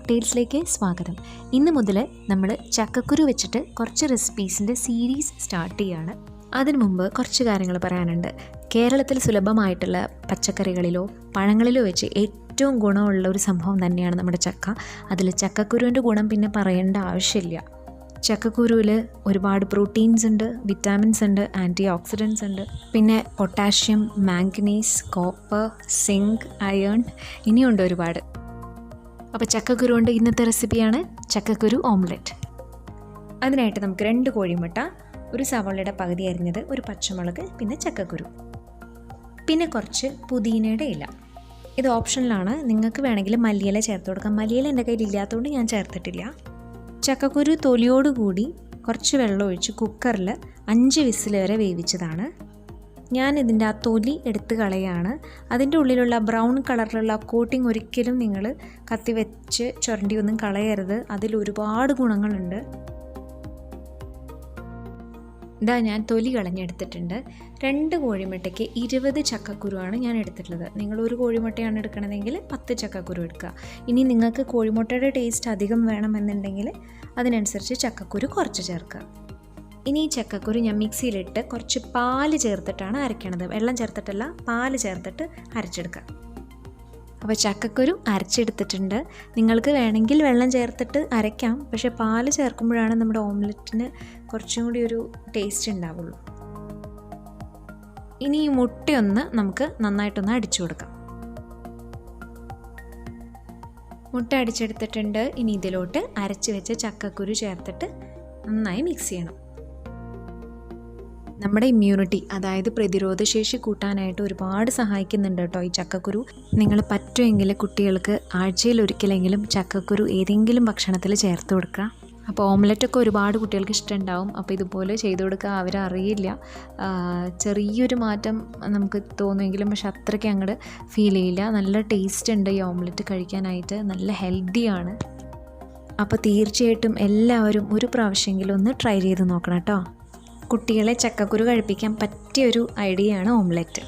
കുക്ക്ടെയിൽസിലേക്ക് സ്വാഗതം. ഇന്ന് മുതൽ നമ്മൾ ചക്കക്കുരു വെച്ചിട്ട് കുറച്ച് റെസിപ്പീസിൻ്റെ സീരീസ് സ്റ്റാർട്ട് ചെയ്യുകയാണ്. അതിനു മുമ്പ് കുറച്ച് കാര്യങ്ങൾ പറയാനുണ്ട്. കേരളത്തിൽ സുലഭമായിട്ടുള്ള പച്ചക്കറികളിലോ പഴങ്ങളിലോ വെച്ച് ഏറ്റവും ഗുണമുള്ള ഒരു സംഭവം തന്നെയാണ് നമ്മുടെ ചക്ക. അതിൽ ചക്കക്കുരുവിൻ്റെ ഗുണം പിന്നെ പറയേണ്ട ആവശ്യമില്ല. ചക്കക്കുരുവിൽ ഒരുപാട് പ്രോട്ടീൻസ് ഉണ്ട്, വിറ്റാമിൻസ് ഉണ്ട്, ആൻറ്റി ഓക്സിഡൻസ് ഉണ്ട്, പിന്നെ potassium, manganese, copper, zinc, iron, ഇനിയുണ്ട് ഒരുപാട്. അപ്പോൾ ചക്കക്കുരു കൊണ്ട് ഇന്നത്തെ റെസിപ്പിയാണ് ചക്കക്കുരു ഓംലെറ്റ്. അതിനായിട്ട് നമുക്ക് 2 കോഴിമുട്ട, ഒരു സവാളയുടെ പകുതി അരിഞ്ഞത്, ഒരു പച്ചമുളക്, പിന്നെ ചക്കക്കുരു, പിന്നെ കുറച്ച് പുതിനയുടെ ഇല. ഇത് ഓപ്ഷനിലാണ്, നിങ്ങൾക്ക് വേണമെങ്കിൽ മല്ലിയില ചേർത്ത് കൊടുക്കാം. മല്ലിയില എൻ്റെ കയ്യിൽ ഇല്ലാത്തതുകൊണ്ട് ഞാൻ ചേർത്തിട്ടില്ല. ചക്കക്കുരു തൊലിയോടുകൂടി കുറച്ച് വെള്ളം ഒഴിച്ച് കുക്കറിൽ 5 വിസിൽ വരെ വേവിച്ചതാണ്. ഞാനിതിൻ്റെ ആ തൊലി എടുത്ത് കളയാണ്. അതിൻ്റെ ഉള്ളിലുള്ള ബ്രൗൺ കളറിലുള്ള കോട്ടിങ് ഒരിക്കലും നിങ്ങൾ കത്തി വെച്ച് ചുരണ്ടി ഒന്നും കളയരുത്. അതിൽ ഒരുപാട് ഗുണങ്ങളുണ്ട്. ഇതാ ഞാൻ തൊലി കളഞ്ഞെടുത്തിട്ടുണ്ട്. 2 കോഴിമുട്ടയ്ക്ക് 20 ചക്കക്കുരുവാണ് ഞാൻ എടുത്തിട്ടുള്ളത്. നിങ്ങൾ ഒരു കോഴിമുട്ടയാണ് എടുക്കണമെങ്കിൽ 10 ചക്കക്കുരു എടുക്കുക. ഇനി നിങ്ങൾക്ക് കോഴിമുട്ടയുടെ ടേസ്റ്റ് അധികം വേണമെന്നുണ്ടെങ്കിൽ അതിനനുസരിച്ച് ചക്കക്കുരു കുറച്ച് ചേർക്കുക. ഇനി ഈ ചക്കക്കുരു ഞാൻ മിക്സിയിലിട്ട് കുറച്ച് പാല് ചേർത്തിട്ടാണ് അരയ്ക്കണത്. വെള്ളം ചേർത്തിട്ടല്ല, പാല് ചേർത്തിട്ട് അരച്ചെടുക്കുക. അപ്പോൾ ചക്കക്കുരു അരച്ചെടുത്തിട്ടുണ്ട്. നിങ്ങൾക്ക് വേണമെങ്കിൽ വെള്ളം ചേർത്തിട്ട് അരയ്ക്കാം, പക്ഷേ പാല് ചേർക്കുമ്പോഴാണ് നമ്മുടെ ഓംലെറ്റിന് കുറച്ചും കൂടി ഒരു ടേസ്റ്റ് ഉണ്ടാവുള്ളൂ. ഇനി ഈ മുട്ടയൊന്ന് നമുക്ക് നന്നായിട്ടൊന്ന് അടിച്ചു കൊടുക്കാം. മുട്ട അടിച്ചെടുത്തിട്ടുണ്ട്. ഇനി ഇതിലോട്ട് അരച്ച് വെച്ച ചക്കക്കുരു ചേർത്തിട്ട് നന്നായി മിക്സ് ചെയ്യണം. നമ്മുടെ ഇമ്മ്യൂണിറ്റി, അതായത് പ്രതിരോധശേഷി കൂട്ടാനായിട്ട് ഒരുപാട് സഹായിക്കുന്നുണ്ട് കേട്ടോ ഈ ചക്കക്കുരു. നിങ്ങൾ പറ്റുമെങ്കിൽ കുട്ടികൾക്ക് ആഴ്ചയിൽ ഒരിക്കലെങ്കിലും ചക്കക്കുരു ഏതെങ്കിലും ഭക്ഷണത്തിൽ ചേർത്ത് കൊടുക്കുക. അപ്പോൾ ഓംലെറ്റൊക്കെ ഒരുപാട് കുട്ടികൾക്ക് ഇഷ്ടമുണ്ടാവും. അപ്പോൾ ഇതുപോലെ ചെയ്ത് കൊടുക്കുക. അവരറിയില്ല, ചെറിയൊരു മാറ്റം നമുക്ക് തോന്നുമെങ്കിലും പക്ഷെ അത്രയ്ക്ക് അങ്ങോട്ട് ഫീൽ ചെയ്യില്ല. നല്ല ടേസ്റ്റ് ഉണ്ട് ഈ ഓംലെറ്റ് കഴിക്കാനായിട്ട്, നല്ല ഹെൽത്തിയാണ്. അപ്പോൾ തീർച്ചയായിട്ടും എല്ലാവരും ഒരു പ്രാവശ്യമെങ്കിലും ഒന്ന് ട്രൈ ചെയ്ത് നോക്കണം കേട്ടോ. കുട്ടികളെ ചക്കക്കുരു കഴിപ്പിക്കാൻ പറ്റിയൊരു ഐഡിയയാണ് ഓംലെറ്റ്.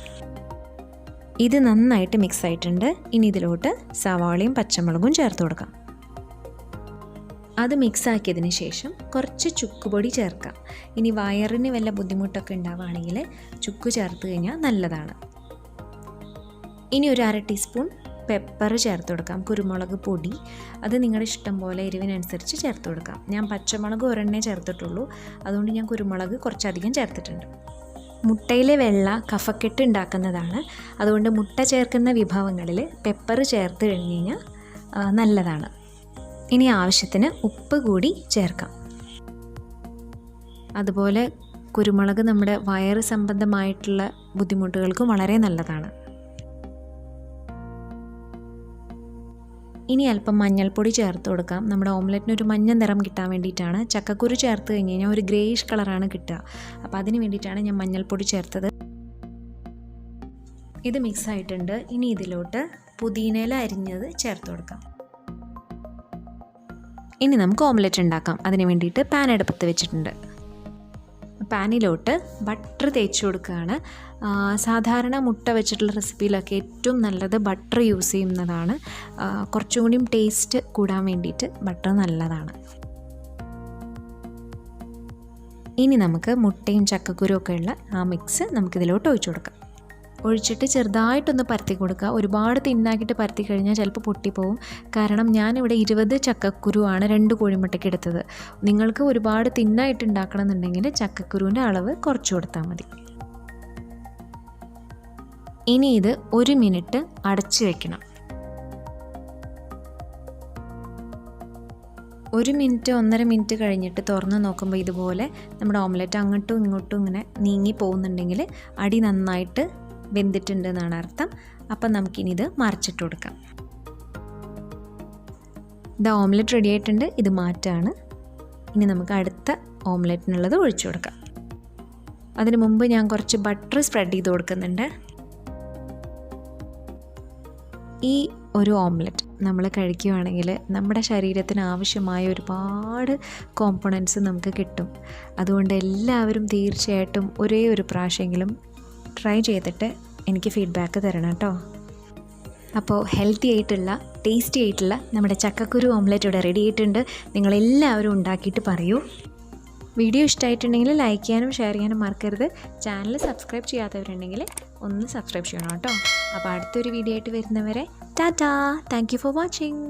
ഇത് നന്നായിട്ട് മിക്സ് ആയിട്ടുണ്ട്. ഇനി ഇതിലോട്ട് സവാളയും പച്ചമുളകും ചേർത്ത് കൊടുക്കാം. അത് മിക്സ് ആക്കിയതിന് ശേഷം കുറച്ച് ചുക്കുപൊടി ചേർക്കാം. ഇനി വയറിന് വല്ല ബുദ്ധിമുട്ടൊക്കെ ഉണ്ടാവുകയാണെങ്കിൽ ചുക്ക് ചേർത്ത് കഴിഞ്ഞാൽ നല്ലതാണ്. ഇനി ഒരു 1/2 ടീസ്പൂൺ പെപ്പർ ചേർത്ത് കൊടുക്കാം. കുരുമുളക് പൊടി, അത് നിങ്ങളുടെ ഇഷ്ടം പോലെ എരിവിനനുസരിച്ച് ചേർത്ത് കൊടുക്കാം. ഞാൻ പച്ചമുളക് ഒരെണ്ണേ ചേർത്തിട്ടുള്ളൂ, അതുകൊണ്ട് ഞാൻ കുരുമുളക് കുറച്ചധികം ചേർത്തിട്ടുണ്ട്. മുട്ടയിലെ വെള്ള കഫക്കെട്ട് ഉണ്ടാക്കുന്നതാണ്. അതുകൊണ്ട് മുട്ട ചേർക്കുന്ന വിഭവങ്ങളിൽ പെപ്പർ ചേർത്ത് കഴിഞ്ഞ് കഴിഞ്ഞാൽ നല്ലതാണ്. ഇനി ആവശ്യത്തിന് ഉപ്പ് കൂടി ചേർക്കാം. അതുപോലെ കുരുമുളക് നമ്മുടെ വയറ് സംബന്ധമായിട്ടുള്ള ബുദ്ധിമുട്ടുകൾക്ക് വളരെ നല്ലതാണ്. ഇനി അല്പം മഞ്ഞൾപ്പൊടി ചേർത്ത് കൊടുക്കാം. നമ്മുടെ ഓംലെറ്റിന് ഒരു മഞ്ഞ നിറം കിട്ടാൻ വേണ്ടിയിട്ടാണ്. ചക്കക്കുരു ചേർത്ത് കഴിഞ്ഞ് കഴിഞ്ഞാൽ ഒരു ഗ്രേയിഷ് കളറാണ് കിട്ടുക. അപ്പോൾ അതിന് വേണ്ടിയിട്ടാണ് ഞാൻ മഞ്ഞൾപ്പൊടി ചേർത്തത്. ഇത് മിക്സ് ആയിട്ടുണ്ട്. ഇനി ഇതിലോട്ട് പുതിനയില അരിഞ്ഞത് ചേർത്ത് കൊടുക്കാം. ഇനി നമുക്ക് ഓംലെറ്റ് ഉണ്ടാക്കാം. അതിന് വേണ്ടിയിട്ട് പാൻ അടുപ്പത്ത് വെച്ചിട്ടുണ്ട്. പാനിലോട്ട് ബട്ടർ തേച്ച് കൊടുക്കുകയാണ്. സാധാരണ മുട്ട വെച്ചിട്ടുള്ള റെസിപ്പിയിലൊക്കെ ഏറ്റവും നല്ലത് ബട്ടർ യൂസ് ചെയ്യുന്നതാണ്. കുറച്ചും കൂടിയും ടേസ്റ്റ് കൂടാൻ വേണ്ടിയിട്ട് ബട്ടർ നല്ലതാണ്. ഇനി നമുക്ക് മുട്ടയും ചക്കക്കുരും ഒക്കെ ഉള്ള ആ മിക്സ് നമുക്കിതിലോട്ട് ഒഴിച്ചു കൊടുക്കാം. ഒഴിച്ചിട്ട് ചെറുതായിട്ടൊന്ന് പരത്തി കൊടുക്കുക. ഒരുപാട് തിന്നാക്കിയിട്ട് പരത്തി കഴിഞ്ഞാൽ ചിലപ്പോൾ പൊട്ടിപ്പോവും. കാരണം ഞാനിവിടെ 20 ചക്കക്കുരുവാണ് 2 കോഴിമുട്ടയ്ക്ക് എടുത്തത്. നിങ്ങൾക്ക് ഒരുപാട് തിന്നായിട്ട് ഉണ്ടാക്കണം എന്നുണ്ടെങ്കിൽ ചക്കക്കുരുവിൻ്റെ അളവ് കുറച്ച് കൊടുത്താൽ മതി. ഇനി ഇത് 1 മിനിറ്റ് അടച്ച് വെക്കണം. 1 മിനിറ്റ് 1.5 മിനിറ്റ് കഴിഞ്ഞിട്ട് തുറന്ന് നോക്കുമ്പോൾ ഇതുപോലെ നമ്മുടെ ഓംലെറ്റ് അങ്ങോട്ടും ഇങ്ങോട്ടും ഇങ്ങനെ നീങ്ങി പോകുന്നുണ്ടെങ്കിൽ അടി നന്നായിട്ട് വെന്തിട്ടുണ്ട് എന്നാണ് അർത്ഥം. അപ്പം നമുക്കിനി ഇത് മറിച്ചിട്ട് കൊടുക്കാം. ഇത് ഓംലെറ്റ് റെഡി ആയിട്ടുണ്ട്. ഇത് മാറ്റാണ്. ഇനി നമുക്ക് അടുത്ത ഓംലെറ്റിനുള്ളത് ഒഴിച്ചു കൊടുക്കാം. അതിന് മുമ്പ് ഞാൻ കുറച്ച് ബട്ടർ സ്പ്രെഡ് ചെയ്ത് കൊടുക്കുന്നുണ്ട്. ഈ ഒരു ഓംലെറ്റ് നമ്മൾ കഴിക്കുകയാണെങ്കിൽ നമ്മുടെ ശരീരത്തിന് ആവശ്യമായ ഒരുപാട് കോമ്പണൻസ് നമുക്ക് കിട്ടും. അതുകൊണ്ട് എല്ലാവരും തീർച്ചയായിട്ടും ഒരേ ഒരു പ്രാവശ്യമെങ്കിലും ട്രൈ ചെയ്തിട്ട് എനിക്ക് ഫീഡ്ബാക്ക് തരണം കേട്ടോ. അപ്പോൾ ഹെൽത്തി ആയിട്ടുള്ള ടേസ്റ്റി ആയിട്ടുള്ള നമ്മുടെ ചക്കക്കുരു ഓംലെറ്റ് ഇവിടെ റെഡി ആയിട്ടുണ്ട്. നിങ്ങളെല്ലാവരും ഉണ്ടാക്കിയിട്ട് പറയൂ. വീഡിയോ ഇഷ്ടമായിട്ടുണ്ടെങ്കിൽ ലൈക്ക് ചെയ്യാനും ഷെയർ ചെയ്യാനും മറക്കരുത്. ചാനൽ സബ്സ്ക്രൈബ് ചെയ്യാത്തവരുണ്ടെങ്കിൽ ഒന്ന് സബ്സ്ക്രൈബ് ചെയ്യണം കേട്ടോ. അപ്പോൾ അടുത്തൊരു വീഡിയോ ആയിട്ട് വരുന്നവരെ Tata. Thank you for watching.